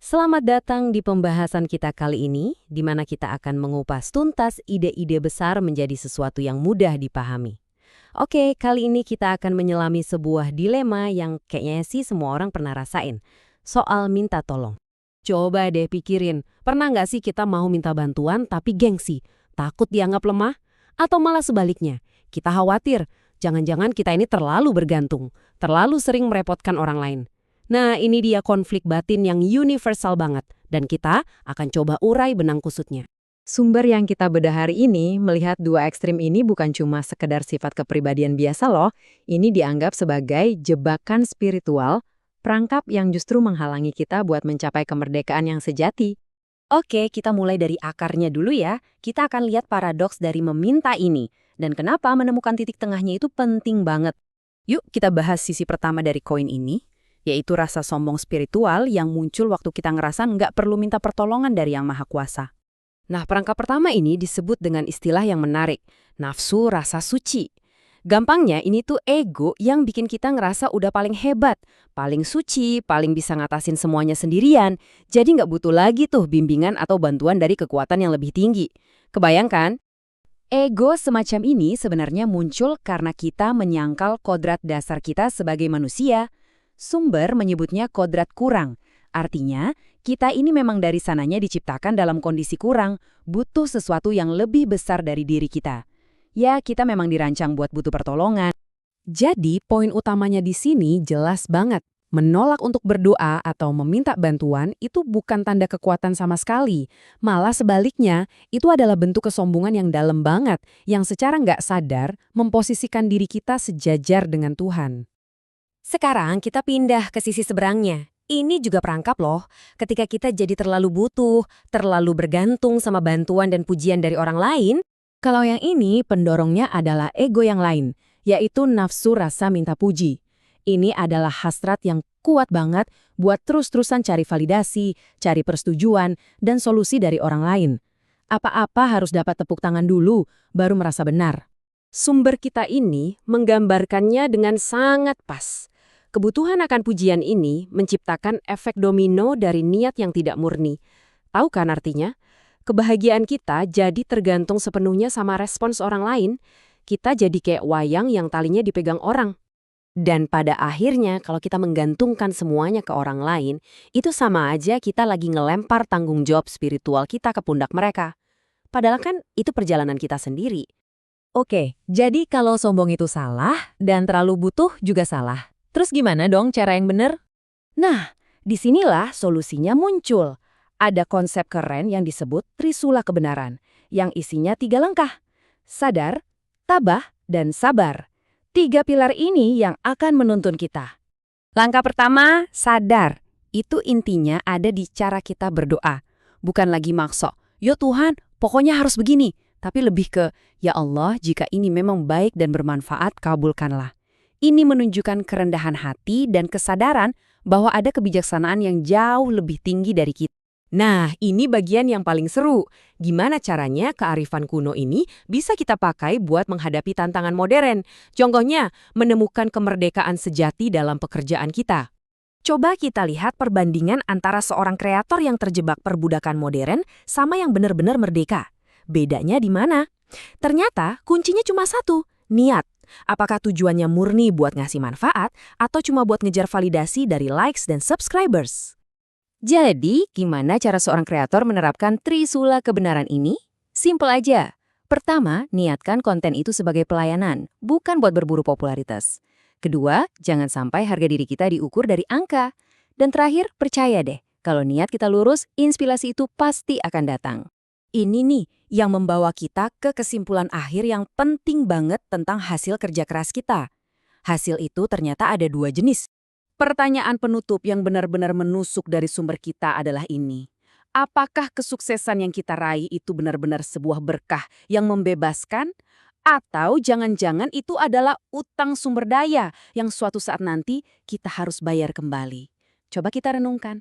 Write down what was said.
Selamat datang di pembahasan kita kali ini, di mana kita akan mengupas tuntas ide-ide besar menjadi sesuatu yang mudah dipahami. Oke, kali ini kita akan menyelami sebuah dilema yang kayaknya sih semua orang pernah rasain. Soal minta tolong. Coba deh pikirin, pernah nggak sih kita mau minta bantuan tapi gengsi? Takut dianggap lemah? Atau malah sebaliknya, kita khawatir, jangan-jangan kita ini terlalu bergantung, terlalu sering merepotkan orang lain. Nah, ini dia konflik batin yang universal banget, dan kita akan coba urai benang kusutnya. Sumber yang kita bedah hari ini melihat dua ekstrim ini bukan cuma sekedar sifat kepribadian biasa loh, ini dianggap sebagai jebakan spiritual, perangkap yang justru menghalangi kita buat mencapai kemerdekaan yang sejati. Oke, kita mulai dari akarnya dulu ya. Kita akan lihat paradoks dari meminta ini, dan kenapa menemukan titik tengahnya itu penting banget. Yuk, kita bahas sisi pertama dari koin ini, yaitu rasa sombong spiritual yang muncul waktu kita ngerasa nggak perlu minta pertolongan dari Yang Maha Kuasa. Nah, perangkap pertama ini disebut dengan istilah yang menarik, nafsu rasa suci. Gampangnya, ini tuh ego yang bikin kita ngerasa udah paling hebat, paling suci, paling bisa ngatasin semuanya sendirian, jadi nggak butuh lagi tuh bimbingan atau bantuan dari kekuatan yang lebih tinggi. Kebayangkan? Ego semacam ini sebenarnya muncul karena kita menyangkal kodrat dasar kita sebagai manusia. Sumber menyebutnya kodrat kurang. Artinya, kita ini memang dari sananya diciptakan dalam kondisi kurang, butuh sesuatu yang lebih besar dari diri kita. Ya, kita memang dirancang buat butuh pertolongan. Jadi, poin utamanya di sini jelas banget. Menolak untuk berdoa atau meminta bantuan itu bukan tanda kekuatan sama sekali. Malah sebaliknya, itu adalah bentuk kesombongan yang dalam banget, yang secara nggak sadar memposisikan diri kita sejajar dengan Tuhan. Sekarang kita pindah ke sisi seberangnya. Ini juga perangkap loh, ketika kita jadi terlalu butuh, terlalu bergantung sama bantuan dan pujian dari orang lain. Kalau yang ini pendorongnya adalah ego yang lain, yaitu nafsu rasa minta puji. Ini adalah hasrat yang kuat banget buat terus-terusan cari validasi, cari persetujuan, dan solusi dari orang lain. Apa-apa harus dapat tepuk tangan dulu, baru merasa benar. Sumber kita ini menggambarkannya dengan sangat pas. Kebutuhan akan pujian ini menciptakan efek domino dari niat yang tidak murni. Tahu kan artinya? Kebahagiaan kita jadi tergantung sepenuhnya sama respons orang lain. Kita jadi kayak wayang yang talinya dipegang orang. Dan pada akhirnya kalau kita menggantungkan semuanya ke orang lain, itu sama aja kita lagi ngelempar tanggung jawab spiritual kita ke pundak mereka. Padahal kan itu perjalanan kita sendiri. Oke, jadi kalau sombong itu salah dan terlalu butuh juga salah. Terus gimana dong cara yang benar? Nah, disinilah solusinya muncul. Ada konsep keren yang disebut Trisula Kebenaran, yang isinya 3 langkah. Sadar, tabah, dan sabar. 3 pilar ini yang akan menuntun kita. Langkah pertama, sadar. Itu intinya ada di cara kita berdoa. Bukan lagi maksa, "Yo Tuhan, pokoknya harus begini." Tapi lebih ke, "Ya Allah, jika ini memang baik dan bermanfaat, kabulkanlah." Ini menunjukkan kerendahan hati dan kesadaran bahwa ada kebijaksanaan yang jauh lebih tinggi dari kita. Nah, ini bagian yang paling seru. Gimana caranya kearifan kuno ini bisa kita pakai buat menghadapi tantangan modern? Contohnya, menemukan kemerdekaan sejati dalam pekerjaan kita. Coba kita lihat perbandingan antara seorang kreator yang terjebak perbudakan modern sama yang benar-benar merdeka. Bedanya di mana? Ternyata kuncinya cuma satu, niat. Apakah tujuannya murni buat ngasih manfaat atau cuma buat ngejar validasi dari likes dan subscribers? Jadi, gimana cara seorang kreator menerapkan Trisula Kebenaran ini? Simpel aja. Pertama, niatkan konten itu sebagai pelayanan, bukan buat berburu popularitas. Kedua, jangan sampai harga diri kita diukur dari angka. Dan terakhir, percaya deh, kalau niat kita lurus, inspirasi itu pasti akan datang. Ini nih yang membawa kita ke kesimpulan akhir yang penting banget tentang hasil kerja keras kita. Hasil itu ternyata ada 2 jenis. Pertanyaan penutup yang benar-benar menusuk dari sumber kita adalah ini. Apakah kesuksesan yang kita raih itu benar-benar sebuah berkah yang membebaskan? Atau jangan-jangan itu adalah utang sumber daya yang suatu saat nanti kita harus bayar kembali? Coba kita renungkan.